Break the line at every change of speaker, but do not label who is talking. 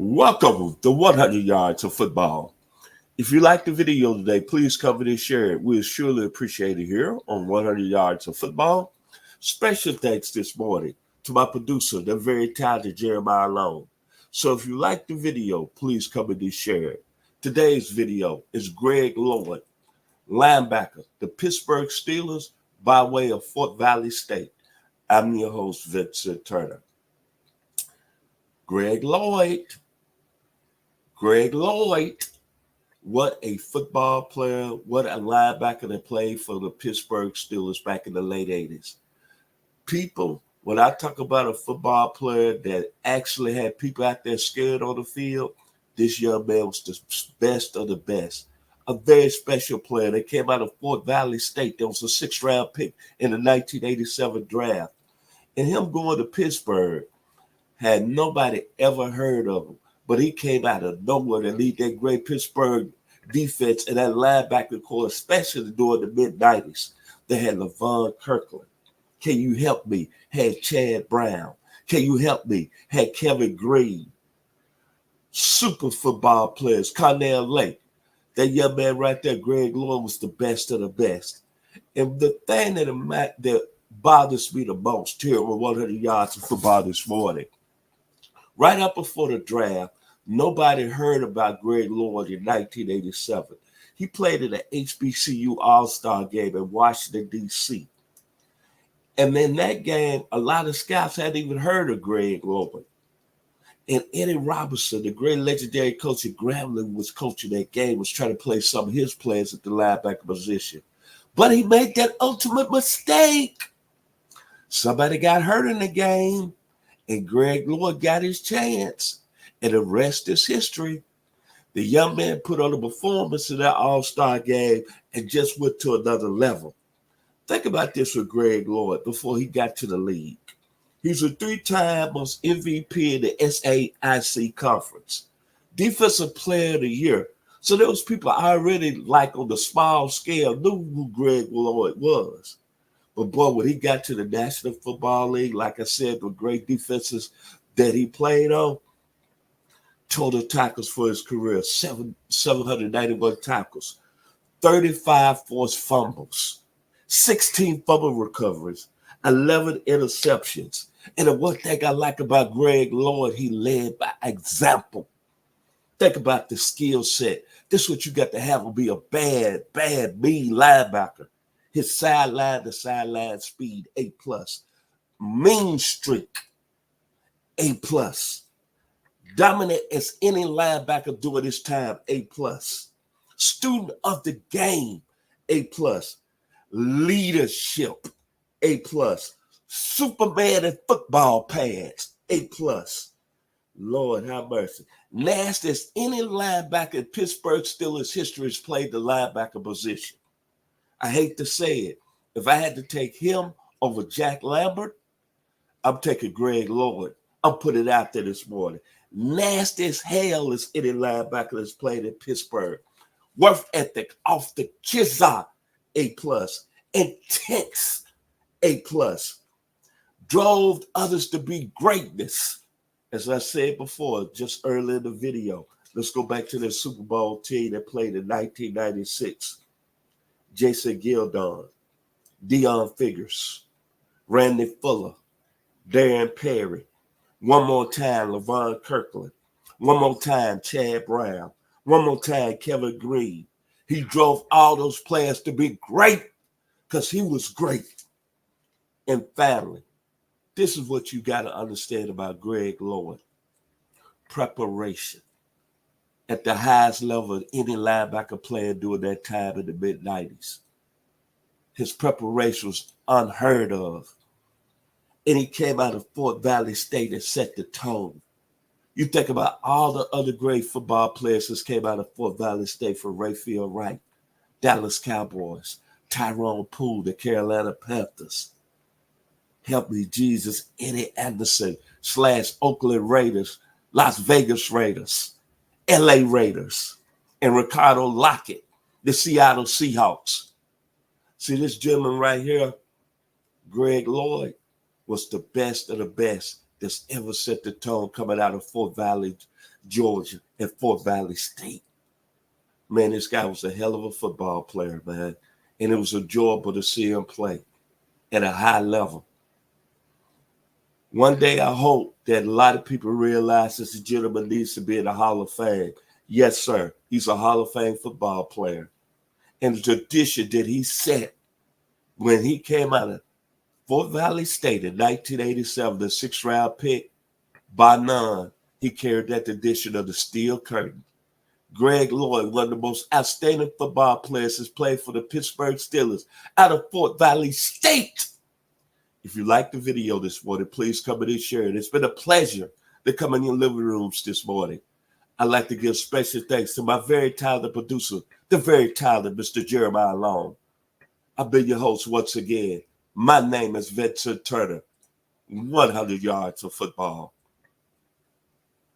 Welcome to 100 Yards of Football. If you like the video today, please cover and share it. We'll surely appreciate it here on 100 Yards of Football. Special thanks this morning to my producer, the very talented Jeremiah Long. So if you like the video, please cover and share it. Today's video is Greg Lloyd, linebacker, the Pittsburgh Steelers by way of Fort Valley State. I'm your host, Vincent Turner. Greg Lloyd, what a football player, what a linebacker that played for the Pittsburgh Steelers back in the late 80s. People, when I talk about a football player that actually had people out there scared on the field, this young man was the best of the best. A very special player. They came out of Fort Valley State. There was a 6th-round pick in the 1987 draft. And him going to Pittsburgh, had nobody ever heard of him. But he came out of nowhere to lead that great Pittsburgh defense and that linebacker core, especially during the mid-90s. They had LaVon Kirkland. Can you help me? Had Chad Brown. Can you help me? Had Kevin Green. Super football players. Cornell Lake. That young man right there, Greg Lloyd, was the best of the best. And the thing that bothers me the most here on 100 Yards of Football this morning, right up before the draft, nobody heard about Greg Lloyd in 1987. He played in the HBCU All-Star game in Washington, D.C. And in that game, a lot of scouts hadn't even heard of Greg Lloyd. And Eddie Robinson, the great legendary coach at Grambling, was coaching that game, was trying to play some of his players at the linebacker position. But he made that ultimate mistake. Somebody got hurt in the game, and Greg Lloyd got his chance. And the rest is history. The young man put on a performance in that All-Star game and just went to another level. Think about this with Greg Lloyd before he got to the league. He's a 3-time most MVP in the SAIC conference. Defensive Player of the Year. So those people already, like on the small scale, knew who Greg Lloyd was. But boy, when he got to the National Football League, like I said, the great defenses that he played on, total tackles for his career, 791 tackles, 35 forced fumbles, 16 fumble recoveries, 11 interceptions. And the one thing I like about Greg Lloyd, he led by example. Think about the skill set. This is what you got to have to be a bad, mean linebacker. His sideline to sideline speed, A+. Mean streak, A+. Dominant as any linebacker during his time, A+. Student of the game, A+. Leadership, A+. Superman in football pads, A+. Lord have mercy. Nasty as any linebacker in Pittsburgh Steelers history has played the linebacker position. I hate to say it. If I had to take him over Jack Lambert, I'm taking Greg Lloyd. I'm putting it out there this morning. Nasty as hell as any linebacker that's played in Pittsburgh. Worth ethic off the kizza, A+. Intense, A+. Drove others to be greatness. As I said before, just earlier in the video, let's go back to the Super Bowl team that played in 1996. Jason Gildon, Deion Figures, Randy Fuller, Darren Perry. One more time, LaVon Kirkland. One more time, Chad Brown. One more time, Kevin Green. He drove all those players to be great because he was great. And finally, this is what you got to understand about Greg Lloyd. Preparation. At the highest level of any linebacker player during that time in the mid-90s. His preparation was unheard of. And he came out of Fort Valley State and set the tone. You think about all the other great football players that came out of Fort Valley State, from Rayfield Wright, Dallas Cowboys, Tyrone Poole, the Carolina Panthers. Help me, Jesus, Eddie Anderson / Oakland Raiders, Las Vegas Raiders, LA Raiders, and Ricardo Lockett, the Seattle Seahawks. See this gentleman right here, Greg Lloyd, was the best of the best that's ever set the tone coming out of Fort Valley Georgia, and Fort Valley State. Man, this guy was a hell of a football player, man. And it was enjoyable to see him play at a high level. One day, I hope that a lot of people realize this gentleman needs to be in the Hall of Fame. Yes, sir. He's a Hall of Fame football player. And the tradition that he set when he came out of Fort Valley State in 1987, the 6th-round pick, by none, he carried that tradition of the steel curtain. Greg Lloyd, one of the most outstanding football players, has played for the Pittsburgh Steelers out of Fort Valley State. If you like the video this morning, please come in and share it. It's been a pleasure to come in your living rooms this morning. I'd like to give special thanks to my very talented producer, the very talented Mr. Jeremiah Long. I've been your host once again. My name is Vincent Turner. 100 yards of football.